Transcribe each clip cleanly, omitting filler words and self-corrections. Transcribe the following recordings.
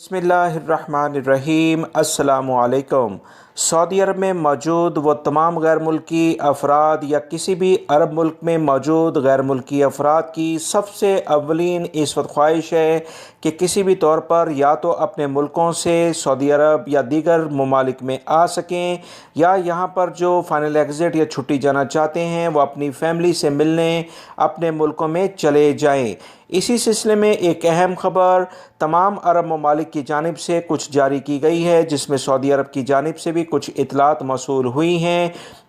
بسم اللہ الرحمن الرحیم۔ السلام علیکم۔ سعودی عرب میں موجود وہ تمام غیر ملکی افراد یا کسی بھی عرب ملک میں موجود غیر ملکی افراد کی سب سے اولین اس وقت خواہش ہے کہ کسی بھی طور پر یا تو اپنے ملکوں سے سعودی عرب یا دیگر ممالک میں آ سکیں، یا یہاں پر جو فائنل ایگزٹ یا چھٹی جانا چاہتے ہیں وہ اپنی فیملی سے ملنے اپنے ملکوں میں چلے جائیں۔ اسی سلسلے میں ایک اہم خبر تمام عرب ممالک کی جانب سے کچھ جاری کی گئی ہے، جس میں سعودی عرب کی جانب سے بھی کچھ اطلاعات موصول ہوئی ہیں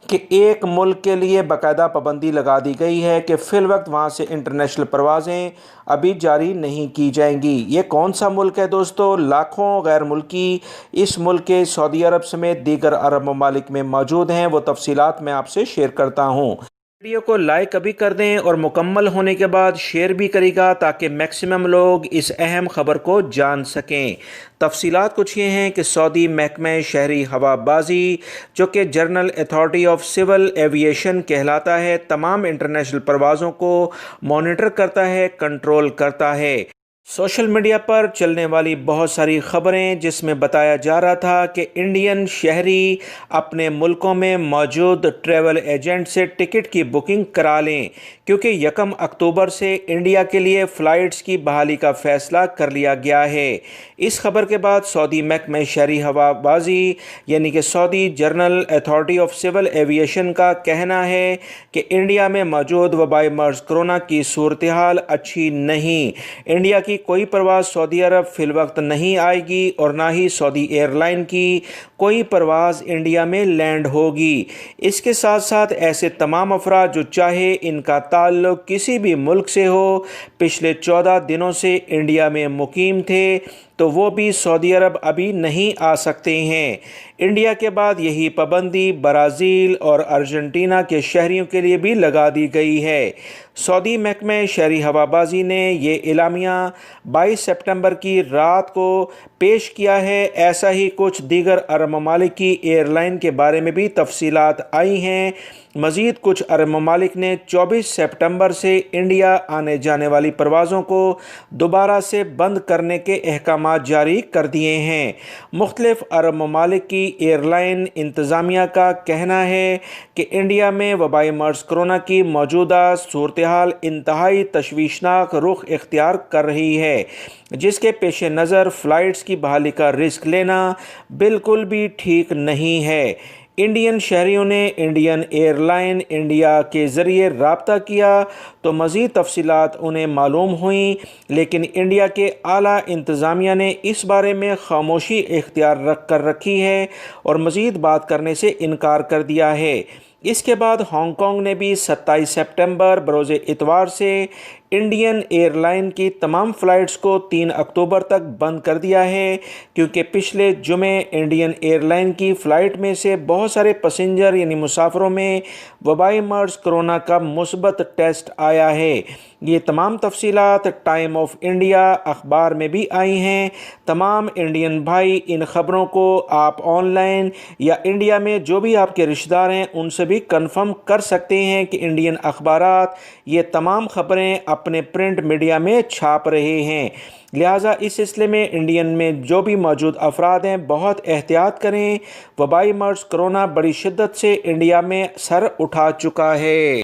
کہ ایک ملک کے لیے باقاعدہ پابندی لگا دی گئی ہے کہ فی الوقت وہاں سے انٹرنیشنل پروازیں ابھی جاری نہیں کی جائیں گی۔ یہ کون سا ملک ہے دوستو؟ لاکھوں غیر ملکی اس ملک کے سعودی عرب سمیت دیگر عرب ممالک میں موجود ہیں، وہ تفصیلات میں آپ سے شیئر کرتا ہوں۔ ویڈیو کو لائک ابھی کر دیں اور مکمل ہونے کے بعد شیئر بھی کرے گا تاکہ میکسیمم لوگ اس اہم خبر کو جان سکیں۔ تفصیلات کچھ یہ ہیں کہ سعودی محکمہ شہری ہوا بازی، جو کہ general authority of civil aviation کہلاتا ہے، تمام انٹرنیشنل پروازوں کو مانیٹر کرتا ہے، کنٹرول کرتا ہے۔ سوشل میڈیا پر چلنے والی بہت ساری خبریں جس میں بتایا جا رہا تھا کہ انڈین شہری اپنے ملکوں میں موجود ٹریول ایجنٹ سے ٹکٹ کی بکنگ کرا لیں، کیونکہ 1 اکتوبر سے انڈیا کے لیے فلائٹس کی بحالی کا فیصلہ کر لیا گیا ہے۔ اس خبر کے بعد سعودی محکمہ شہری ہوا بازی یعنی کہ Saudi general authority of civil aviation کا کہنا ہے کہ انڈیا میں موجود وبائی مرض کرونا کی صورتحال اچھی نہیں۔ انڈیا کی کوئی پرواز سعودی عرب فی الوقت نہیں آئے گی اور نہ ہی سعودی ایئرلائن کی کوئی پرواز انڈیا میں لینڈ ہوگی۔ اس کے ساتھ ساتھ ایسے تمام افراد جو چاہے ان کا تعلق کسی بھی ملک سے ہو، پچھلے 14 دنوں سے انڈیا میں مقیم تھے تو وہ بھی سعودی عرب ابھی نہیں آ سکتے ہیں۔ انڈیا کے بعد یہی پابندی برازیل اور ارجنٹینا کے شہریوں کے لیے بھی لگا دی گئی ہے۔ سعودی محکمہ شہری ہوا بازی نے یہ اعلامیہ 22 سپتمبر کی رات کو پیش کیا ہے۔ ایسا ہی کچھ دیگر عرب ممالک کی ایئر لائن کے بارے میں بھی تفصیلات آئی ہیں۔ مزید کچھ عرب ممالک نے 24 سپتمبر سے انڈیا آنے جانے والی پروازوں کو دوبارہ سے بند کرنے کے احکامات جاری کر دیے ہیں۔ مختلف عرب ممالک کی ایئر لائن انتظامیہ کا کہنا ہے کہ انڈیا میں وبائی مرض کرونا کی موجودہ صورتحال انتہائی تشویشناک رخ اختیار کر رہی ہے، جس کے پیش نظر فلائٹس کی بحالی کا رسک لینا بالکل بھی ٹھیک نہیں ہے۔ انڈین شہریوں نے انڈین ایئر لائن انڈیا کے ذریعے رابطہ کیا تو مزید تفصیلات انہیں معلوم ہوئیں، لیکن انڈیا کے اعلیٰ انتظامیہ نے اس بارے میں خاموشی اختیار کر رکھی ہے اور مزید بات کرنے سے انکار کر دیا ہے۔ اس کے بعد ہانگ کانگ نے بھی 27 سپتمبر بروز اتوار سے انڈین ایئر لائن کی تمام فلائٹس کو 3 اکتوبر تک بند کر دیا ہے، کیونکہ پچھلے جمعے انڈین ایئر لائن کی فلائٹ میں سے بہت سارے پیسنجر یعنی مسافروں میں وبائی مرض کرونا کا مثبت ٹیسٹ آیا ہے۔ یہ تمام تفصیلات ٹائم آف انڈیا اخبار میں بھی آئی ہیں۔ تمام انڈین بھائی ان خبروں کو آپ آن لائن یا انڈیا میں جو بھی آپ کے رشتہ دار ہیں ان سے بھی کنفرم کر سکتے ہیں کہ انڈین اخبارات یہ تمام خبریں اپنے پرنٹ میڈیا میں چھاپ رہے ہیں، لہٰذا اس سلسلے میں انڈین میں جو بھی موجود افراد ہیں بہت احتیاط کریں۔ وبائی مرض کرونا بڑی شدت سے انڈیا میں سر اٹھا چکا ہے۔